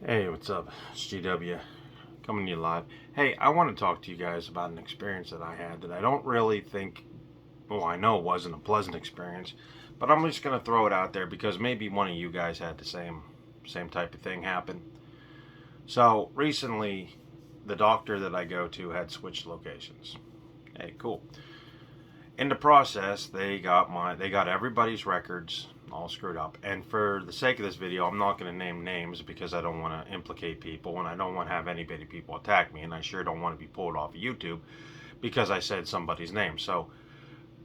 Hey, what's up? It's GW coming to you live. Hey, I want to talk to you guys about an experience that I had that I don't really think, well, I know it wasn't a pleasant experience, but I'm just going to throw it out there because maybe one of you guys had the same type of thing happen. So, recently the doctor that I go to had switched locations. Hey, cool. In the process, they got everybody's records all screwed up. And for the sake of this video, I'm not going to name names because I don't want to implicate people and I don't want to have anybody people attack me, and I sure don't want to be pulled off of YouTube because I said somebody's name. So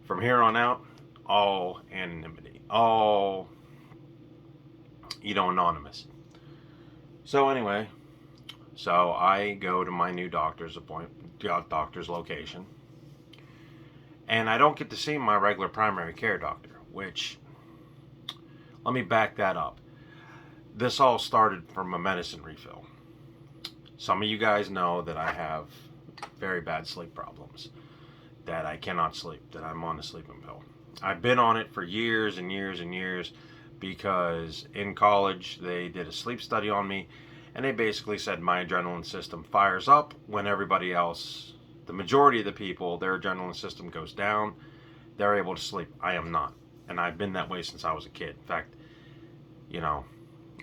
from here on out, all anonymity, all anonymous. So anyway, so I go to my new doctor's location, and I don't get to see my regular primary care doctor, which, let me back that up. This all started from a medicine refill. Some of you guys know that I have very bad sleep problems, that I cannot sleep, that I'm on a sleeping pill. I've been on it for years and years and years because in college they did a sleep study on me, and they basically said my adrenaline system fires up when everybody else, the majority of the people, their adrenaline system goes down. They're able to sleep. I am not. And I've been that way since I was a kid. In fact,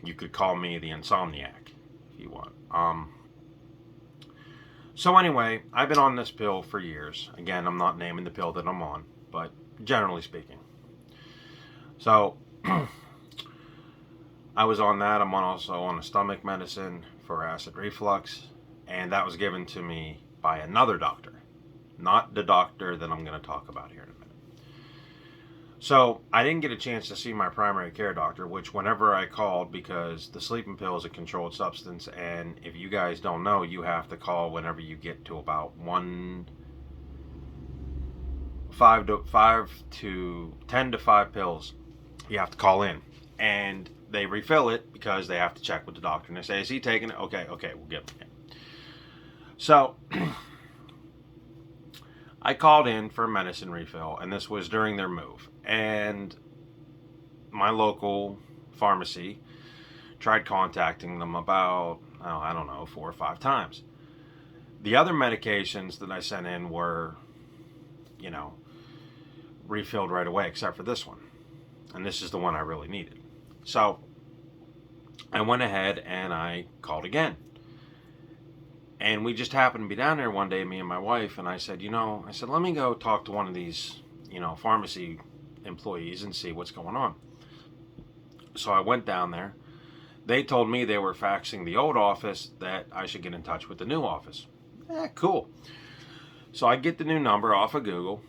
you could call me the insomniac if you want. So anyway, I've been on this pill for years. Again, I'm not naming the pill that I'm on, but generally speaking. So I was on that. I'm also on a stomach medicine for acid reflux, and that was given to me by another doctor, not the doctor that I'm going to talk about here in a minute. So I didn't get a chance to see my primary care doctor, which whenever I called, because the sleeping pill is a controlled substance, and if you guys don't know, you have to call whenever you get to about 10 to 5 pills. You have to call in, and they refill it because they have to check with the doctor, and they say, is he taking it? Okay, we'll give him. So I called in for a medicine refill, and this was during their move. And my local pharmacy tried contacting them about, I don't know, 4 or 5 times. The other medications that I sent in were, refilled right away, except for this one. And this is the one I really needed. So I went ahead and I called again. And we just happened to be down there one day, me and my wife, and I said, let me go talk to one of these, pharmacy employees and see what's going on. So I went down there. They told me they were faxing the old office, that I should get in touch with the new office. Cool. So I get the new number off of Google,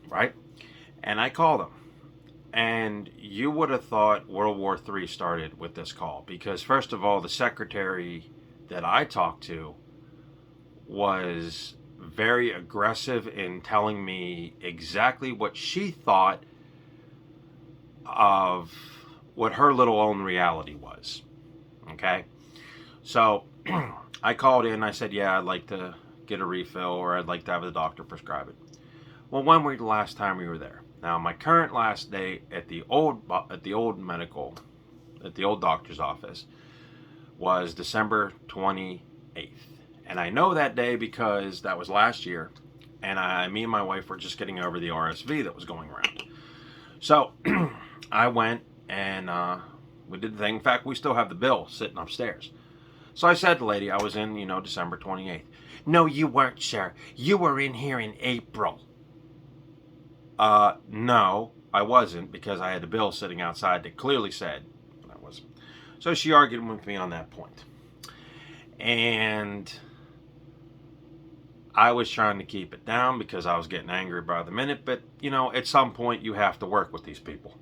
right? And I call them. And you would have thought World War III started with this call, because first of all, the secretary that I talked to was very aggressive in telling me exactly what she thought of what her little own reality was. Okay? So I called in, I said, yeah, I'd like to get a refill, or I'd like to have the doctor prescribe it. Well, when was the last time we were there? Now, my current last day at the old doctor's office was December 28th. And I know that day because that was last year, and me and my wife were just getting over the RSV that was going around. So I went and we did the thing. In fact, we still have the bill sitting upstairs. So I said to the lady, I was in, December 28th. No, you weren't, sir. You were in here in April. No, I wasn't, because I had the bill sitting outside that clearly said I wasn't. So she argued with me on that point. And I was trying to keep it down because I was getting angry by the minute, but at some point you have to work with these people.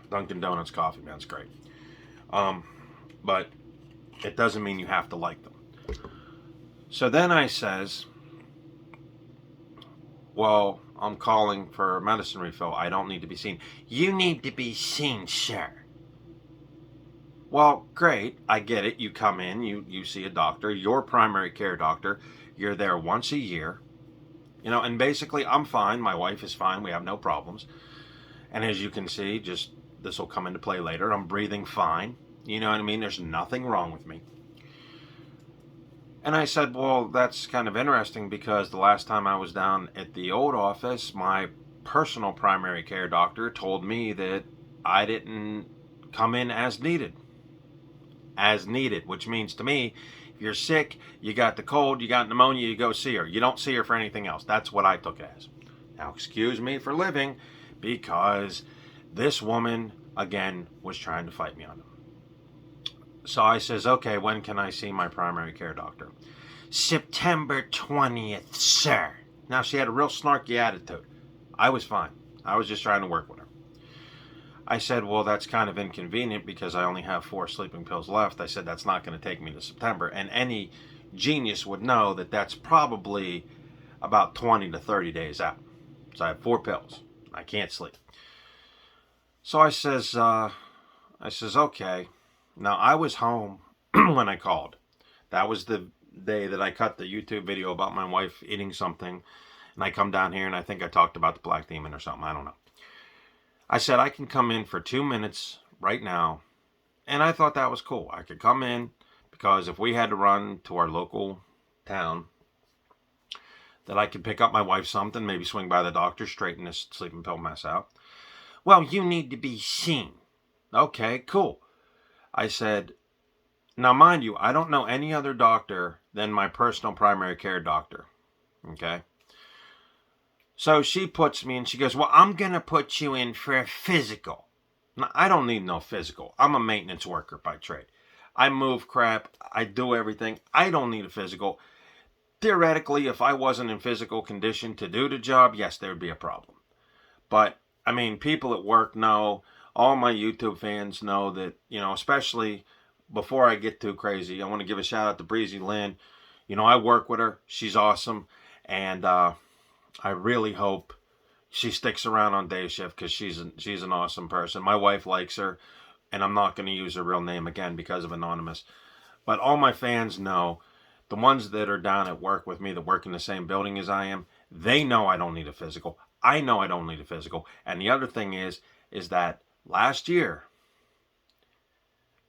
Dunkin' Donuts coffee, man, it's great. But it doesn't mean you have to like them. So then I says, well, I'm calling for a medicine refill. I don't need to be seen. You need to be seen, sir. Well, great, I get it. You come in, you see a doctor, your primary care doctor. You're there once a year. And basically I'm fine. My wife is fine. We have no problems. And as you can see, just this will come into play later. I'm breathing fine. You know what I mean? There's nothing wrong with me. And I said, well, that's kind of interesting because the last time I was down at the old office, my personal primary care doctor told me that I didn't come in as needed. As needed, which means to me, if you're sick, you got the cold, you got pneumonia, you go see her. You don't see her for anything else. That's what I took it as. Now, excuse me for living, because this woman, again, was trying to fight me on it. So I says, okay, when can I see my primary care doctor? September 20th, sir. Now, she had a real snarky attitude. I was fine. I was just trying to work with her. I said, well, that's kind of inconvenient because I only have 4 sleeping pills left. I said, that's not going to take me to September. And any genius would know that that's probably about 20 to 30 days out. So I have 4 pills. I can't sleep. So I says, okay. Now, I was home when I called. That was the day that I cut the YouTube video about my wife eating something. And I come down here and I think I talked about the black demon or something. I don't know. I said, I can come in for 2 minutes right now. And I thought that was cool. I could come in because if we had to run to our local town, that I could pick up my wife something, maybe swing by the doctor, straighten this sleeping pill mess out. Well, you need to be seen. Okay, cool. I said, now mind you, I don't know any other doctor than my personal primary care doctor. Okay? So she puts me in, she goes, well, I'm going to put you in for a physical. Now, I don't need no physical. I'm a maintenance worker by trade. I move crap. I do everything. I don't need a physical. Theoretically, if I wasn't in physical condition to do the job, yes, there would be a problem. But, I mean, people at work know, all my YouTube fans know that, you know, especially before I get too crazy, I want to give a shout out to Breezy Lynn. You know, I work with her. She's awesome. And I really hope she sticks around on day shift because she's an awesome person. My wife likes her, and I'm not going to use her real name again because of Anonymous. But all my fans know, the ones that are down at work with me that work in the same building as I am, they know I don't need a physical. I know I don't need a physical. And the other thing is that last year,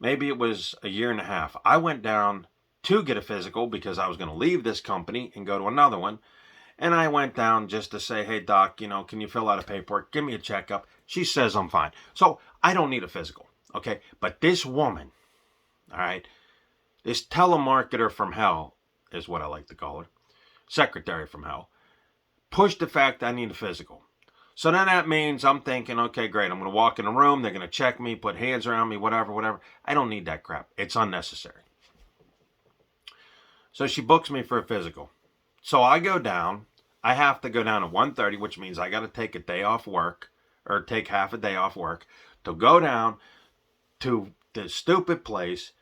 maybe it was a year and a half, I went down to get a physical because I was going to leave this company and go to another one. And I went down just to say, hey, doc, you know, can you fill out a paperwork? Give me a checkup. She says I'm fine. So I don't need a physical, okay? But this woman, all right, this telemarketer from hell is what I like to call her, secretary from hell, pushed the fact I need a physical. So then that means I'm thinking, okay, great. I'm going to walk in a room. They're going to check me, put hands around me, whatever. I don't need that crap. It's unnecessary. So she books me for a physical. So I go down. I have to go down at 1:30, which means I got to take a day off work or take half a day off work to go down to the stupid place.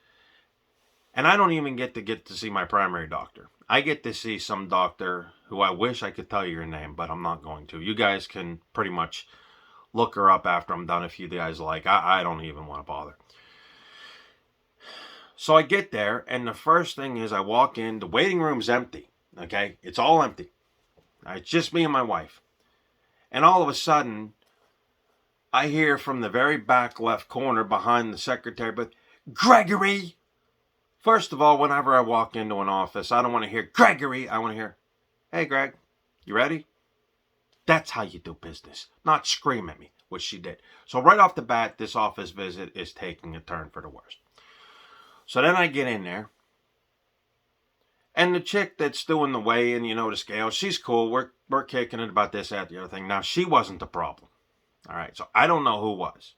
And I don't even get to see my primary doctor. I get to see some doctor who I wish I could tell you her name, but I'm not going to. You guys can pretty much look her up after I'm done if you guys like. I don't even want to bother. So I get there, and the first thing is I walk in. The waiting room's empty, okay? It's all empty. It's just me and my wife. And all of a sudden, I hear from the very back left corner behind the secretary, but Gregory! First of all, whenever I walk into an office, I don't want to hear Gregory. I want to hear, hey, Greg, you ready? That's how you do business, not scream at me, which she did. So right off the bat, this office visit is taking a turn for the worst. So then I get in there, and the chick that's doing the weigh-in, you know, the scale, she's cool. We're kicking it about this, that, the other thing. Now, she wasn't the problem. All right, so I don't know who was.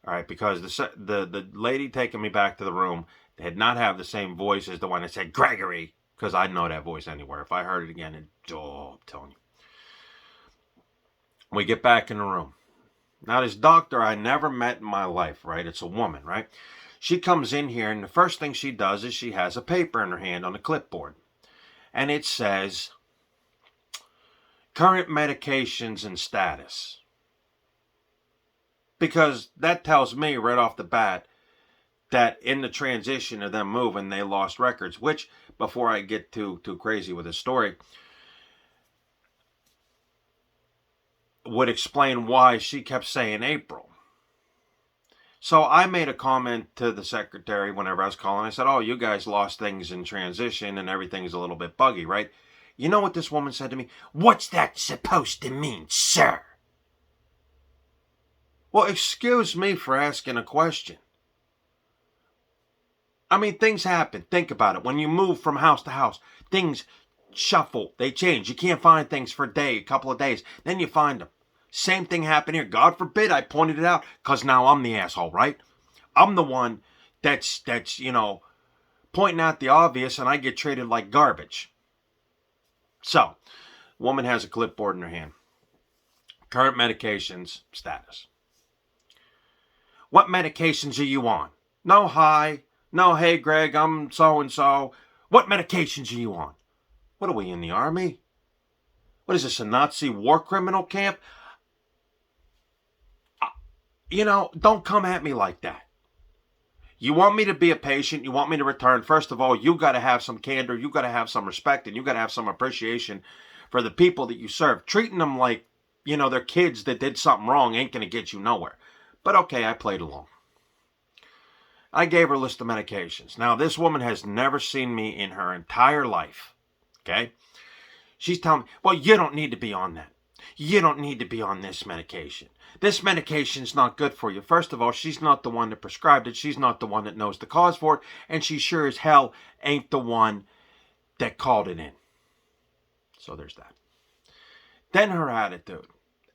All right, because the lady taking me back to the room did not have the same voice as the one that said Gregory, because I know that voice anywhere. If I heard it again, I'm telling you. We get back in the room. Now, this doctor I never met in my life, right? It's a woman, right? She comes in here, and the first thing she does is she has a paper in her hand on a clipboard. And it says, current medications and status. Because that tells me right off the bat that in the transition of them moving, they lost records. Which, before I get too crazy with the story, would explain why she kept saying April. So I made a comment to the secretary whenever I was calling. I said, "Oh, you guys lost things in transition and everything's a little bit buggy, right?" You know what this woman said to me? "What's that supposed to mean, sir?" Well, excuse me for asking a question. I mean, things happen. Think about it. When you move from house to house, things shuffle. They change. You can't find things for a day, a couple of days. Then you find them. Same thing happened here. God forbid I pointed it out because now I'm the asshole, right? I'm the one that's pointing out the obvious and I get treated like garbage. So, woman has a clipboard in her hand. Current medications status. What medications are you on? No, hi. No, hey, Greg, I'm so-and-so. What medications are you on? What are we, in the army? What is this, a Nazi war criminal camp? Don't come at me like that. You want me to be a patient. You want me to return. First of all, you got to have some candor. You got to have some respect. And you got to have some appreciation for the people that you serve. Treating them like, they're kids that did something wrong ain't going to get you nowhere. But okay, I played along. I gave her a list of medications. Now, this woman has never seen me in her entire life. Okay? She's telling me, well, you don't need to be on that. You don't need to be on this medication. This medication's not good for you. First of all, she's not the one that prescribed it. She's not the one that knows the cause for it. And she sure as hell ain't the one that called it in. So there's that. Then her attitude.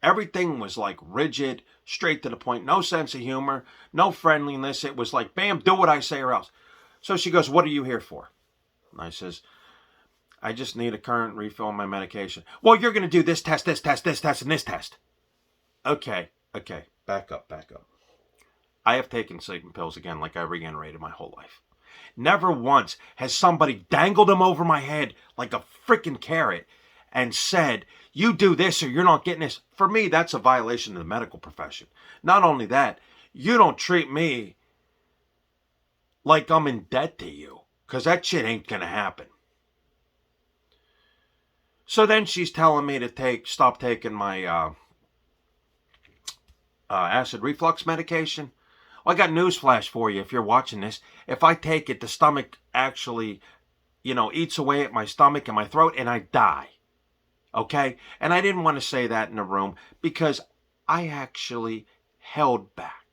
Everything was like rigid, straight to the point, no sense of humor, no friendliness. It was like, bam, do what I say or else. So she goes, what are you here for? And I says, I just need a current refill on my medication. Well, you're going to do this test, this test, this test, and this test. Okay, back up. I have taken sleeping pills again like I regenerated my whole life. Never once has somebody dangled them over my head like a freaking carrot and said, you do this or you're not getting this. For me, that's a violation of the medical profession. Not only that, you don't treat me like I'm in debt to you, because that shit ain't going to happen. So then she's telling me to stop taking my acid reflux medication. Well, I got news flash for you if you're watching this. If I take it, the stomach actually, eats away at my stomach and my throat and I die. Okay? And I didn't want to say that in the room because I actually held back.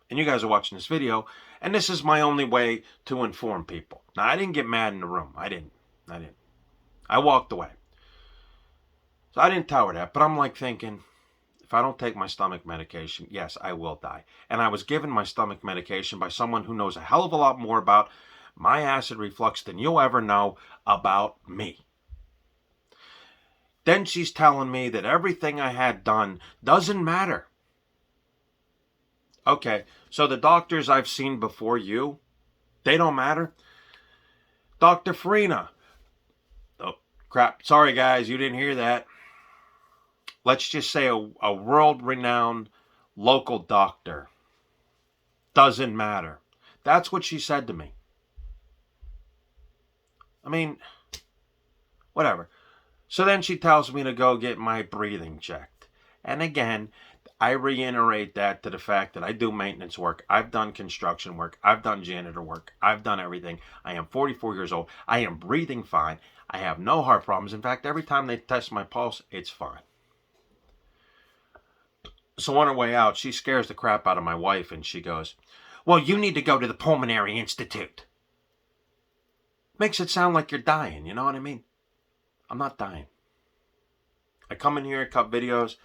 And you guys are watching this video, and this is my only way to inform people. Now, I didn't get mad in the room. I didn't. I walked away. So I didn't tell her that, but I'm like thinking, if I don't take my stomach medication, yes, I will die. And I was given my stomach medication by someone who knows a hell of a lot more about my acid reflux than you'll ever know about me. Then she's telling me that everything I had done doesn't matter. Okay, so the doctors I've seen before you, they don't matter? Dr. Farina. Oh, crap. Sorry, guys, you didn't hear that. Let's just say a world-renowned local doctor. Doesn't matter. That's what she said to me. I mean, whatever. So then she tells me to go get my breathing checked. And again, I reiterate that to the fact that I do maintenance work. I've done construction work. I've done janitor work. I've done everything. I am 44 years old. I am breathing fine. I have no heart problems. In fact, every time they test my pulse, it's fine. So on her way out, she scares the crap out of my wife and she goes, well, you need to go to the Pulmonary Institute. Makes it sound like you're dying, you know what I mean? I'm not dying. I come in here, cut videos.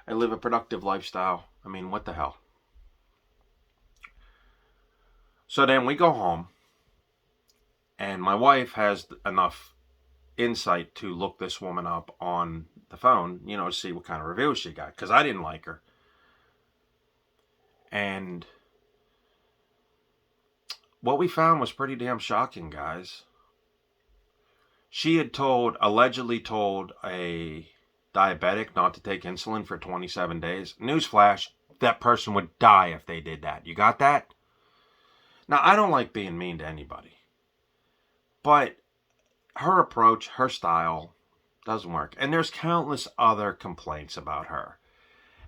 I live a productive lifestyle. I mean, what the hell? So then we go home. And my wife has enough insight to look this woman up on the phone, to see what kind of reviews she got. Because I didn't like her. And what we found was pretty damn shocking, guys. She had allegedly told a diabetic not to take insulin for 27 days. Newsflash, that person would die if they did that. You got that? Now, I don't like being mean to anybody. But her approach, her style, doesn't work. And there's countless other complaints about her.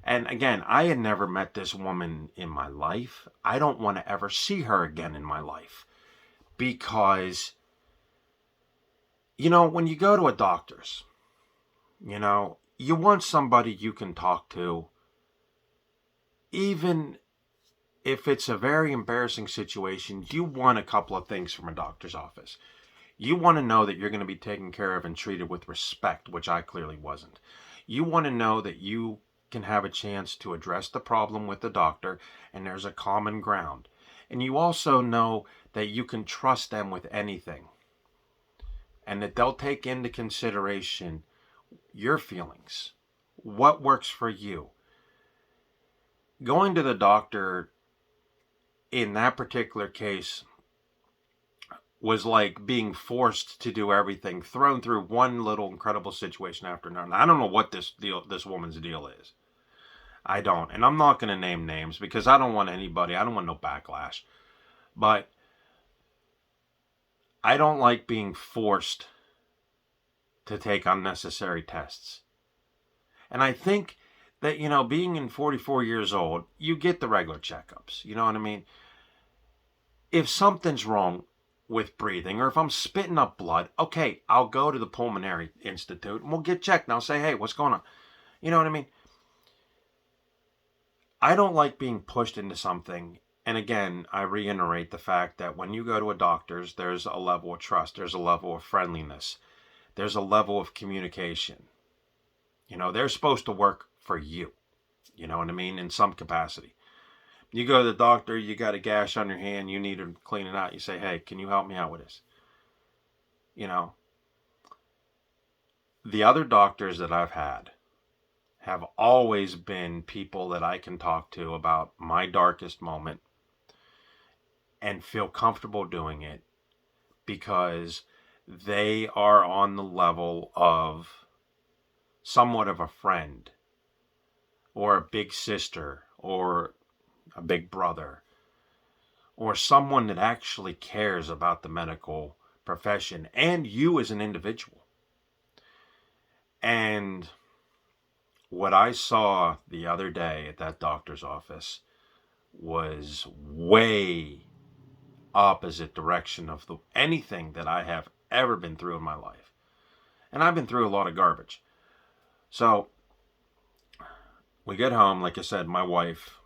And again, I had never met this woman in my life. I don't want to ever see her again in my life because, when you go to a doctor's, you want somebody you can talk to, even if it's a very embarrassing situation. You want a couple of things from a doctor's office. You want to know that you're going to be taken care of and treated with respect, which I clearly wasn't. You want to know that you can have a chance to address the problem with the doctor and there's a common ground. And you also know that you can trust them with anything and that they'll take into consideration your feelings, what works for you. Going to the doctor in that particular case was like being forced to do everything, thrown through one little incredible situation after another. I don't know what this woman's deal is. I don't. And I'm not going to name names because I don't want no backlash. But I don't like being forced to take unnecessary tests. And I think that, being in 44 years old, you get the regular checkups. You know what I mean? If something's wrong with breathing or if I'm spitting up blood, okay, I'll go to the Pulmonary Institute and we'll get checked. And I'll say, hey, what's going on? You know what I mean? I don't like being pushed into something. And again, I reiterate the fact that when you go to a doctor's, there's a level of trust. There's a level of friendliness. There's a level of communication. They're supposed to work for you. You know what I mean? In some capacity. You go to the doctor, you got a gash on your hand, you need to clean it out. You say, hey, can you help me out with this? The other doctors that I've had have always been people that I can talk to about my darkest moment and feel comfortable doing it because they are on the level of somewhat of a friend or a big sister or a big brother or someone that actually cares about the medical profession and you as an individual. And what I saw the other day at that doctor's office was way opposite direction of anything that I have ever been through in my life. And I've been through a lot of garbage. So we get home, like I said, my wife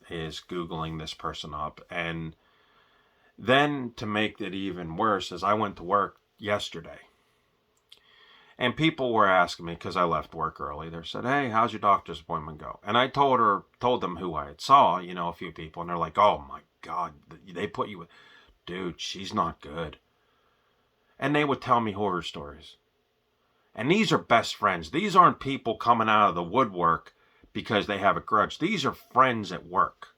is Googling this person up. And then to make it even worse is I went to work yesterday. And people were asking me, because I left work early, they said, hey, how's your doctor's appointment go? And I told them who I had saw, a few people. And they're like, oh my God, they put you with, dude, she's not good. And they would tell me horror stories. And these are best friends. These aren't people coming out of the woodwork because they have a grudge. These are friends at work.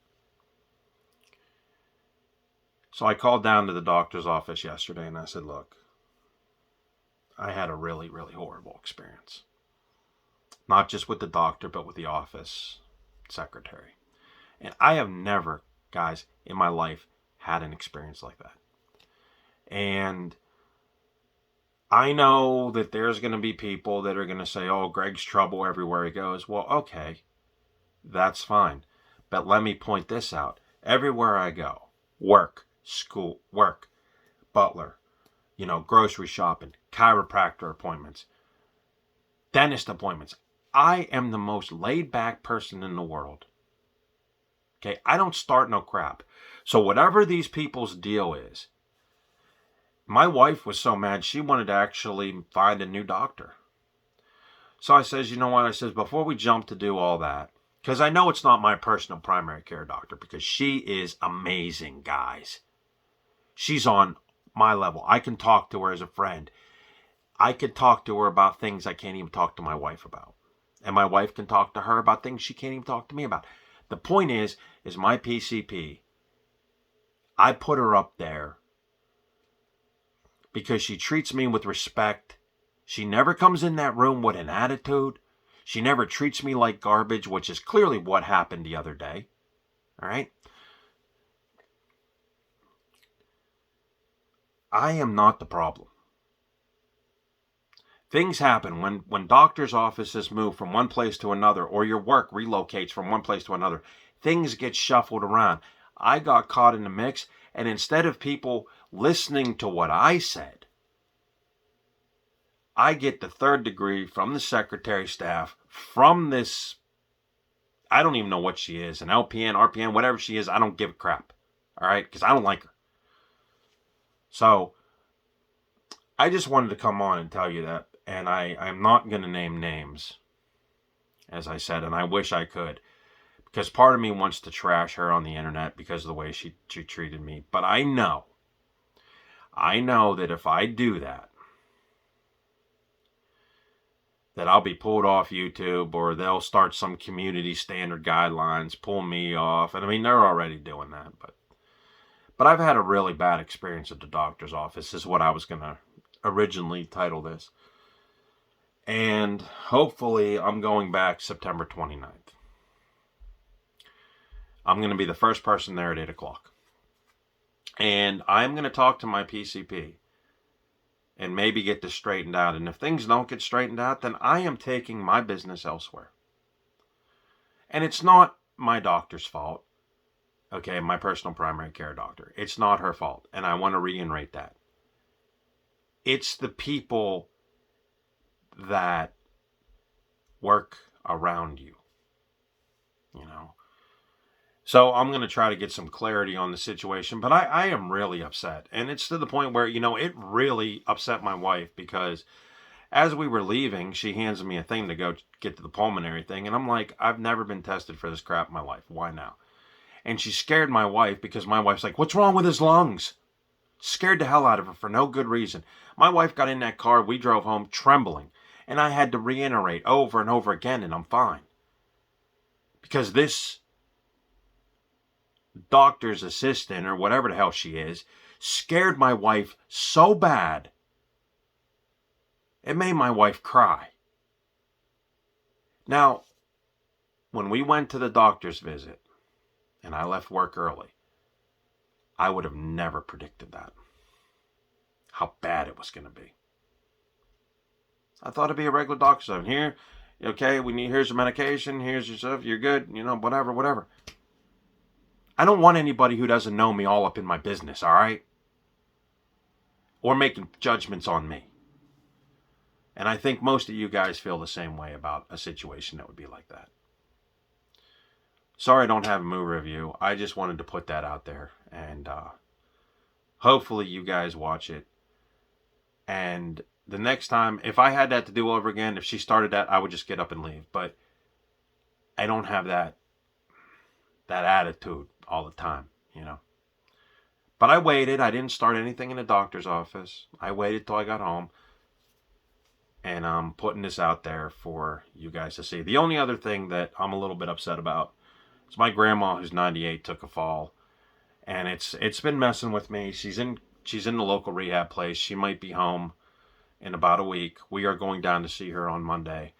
So I called down to the doctor's office yesterday and I said, look, I had a really, really horrible experience. Not just with the doctor, but with the office secretary. And I have never, guys, in my life had an experience like that. And I know that there's going to be people that are going to say, oh, Greg's trouble everywhere he goes. Well, okay, that's fine. But let me point this out. Everywhere I go, work, school, work, butler, grocery shopping, chiropractor appointments, dentist appointments. I am the most laid back person in the world. Okay, I don't start no crap. So whatever these people's deal is, my wife was so mad she wanted to actually find a new doctor. So I says, you know what? I says, before we jump to do all that, because I know it's not my personal primary care doctor, because she is amazing, guys. She's on my level. I can talk to her as a friend. I could talk to her about things I can't even talk to my wife about. And my wife can talk to her about things she can't even talk to me about. The point is my PCP, I put her up there because she treats me with respect. She never comes in that room with an attitude. She never treats me like garbage, which is clearly what happened the other day. All right? I am not the problem. Things happen when doctors' offices move from one place to another, or your work relocates from one place to another. Things get shuffled around. I got caught in the mix, and instead of people listening to what I said, I get the third degree from the secretary staff, from this, I don't even know what she is, an LPN, RPN, whatever she is, I don't give a crap. All right? Because I don't like her. So, I just wanted to come on and tell you that. And I'm not going to name names, as I said, and I wish I could. Because part of me wants to trash her on the internet because of the way she treated me. But I know that if I do that, that I'll be pulled off YouTube, or they'll start some community standard guidelines, pull me off. And I mean, they're already doing that. But I've had a really bad experience at the doctor's office, is what I was going to originally title this. And hopefully I'm going back September 29th. I'm going to be the first person there at 8 o'clock. And I'm going to talk to my PCP and maybe get this straightened out. And if things don't get straightened out, then I am taking my business elsewhere. And it's not my doctor's fault. Okay, my personal primary care doctor. It's not her fault. And I want to reiterate that. It's the people that work around you. You know. So I'm going to try to get some clarity on the situation. But I am really upset. And it's to the point where, it really upset my wife, because as we were leaving, she hands me a thing to go get to the pulmonary thing. And I'm like, I've never been tested for this crap in my life. Why now? And she scared my wife, because my wife's like, what's wrong with his lungs? Scared the hell out of her for no good reason. My wife got in that car. We drove home trembling. And I had to reiterate over and over again, and I'm fine. Because this doctor's assistant, or whatever the hell she is, scared my wife so bad, it made my wife cry. Now, when we went to the doctor's visit, and I left work early, I would have never predicted that. How bad it was going to be. I thought it'd be a regular doctor's office. Here, okay, here's your medication, here's your stuff, you're good, whatever. I don't want anybody who doesn't know me all up in my business, all right? Or making judgments on me. And I think most of you guys feel the same way about a situation that would be like that. Sorry I don't have a movie review. I just wanted to put that out there. And hopefully you guys watch it. And the next time, if I had that to do over again, if she started that, I would just get up and leave. But I don't have that attitude all the time, But I waited. I didn't start anything in the doctor's office. I waited till I got home. And I'm putting this out there for you guys to see. The only other thing that I'm a little bit upset about is my grandma, who's 98, took a fall. And it's been messing with me. She's in the local rehab place. She might be home in about a week. We are going down to see her on Monday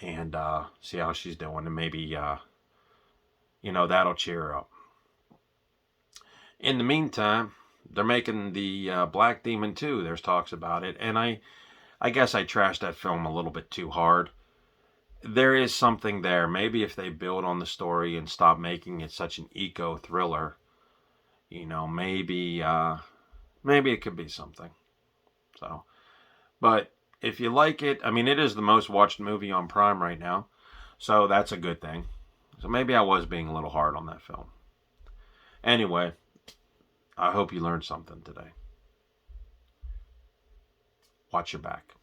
and see how she's doing. And maybe, that'll cheer her up. In the meantime, they're making the Black Demon 2. There's talks about it. And I guess I trashed that film a little bit too hard. There is something there. Maybe if they build on the story and stop making it such an eco-thriller, maybe it could be something. So, but if you like it, it is the most watched movie on Prime right now. So that's a good thing. So maybe I was being a little hard on that film. Anyway, I hope you learned something today. Watch your back.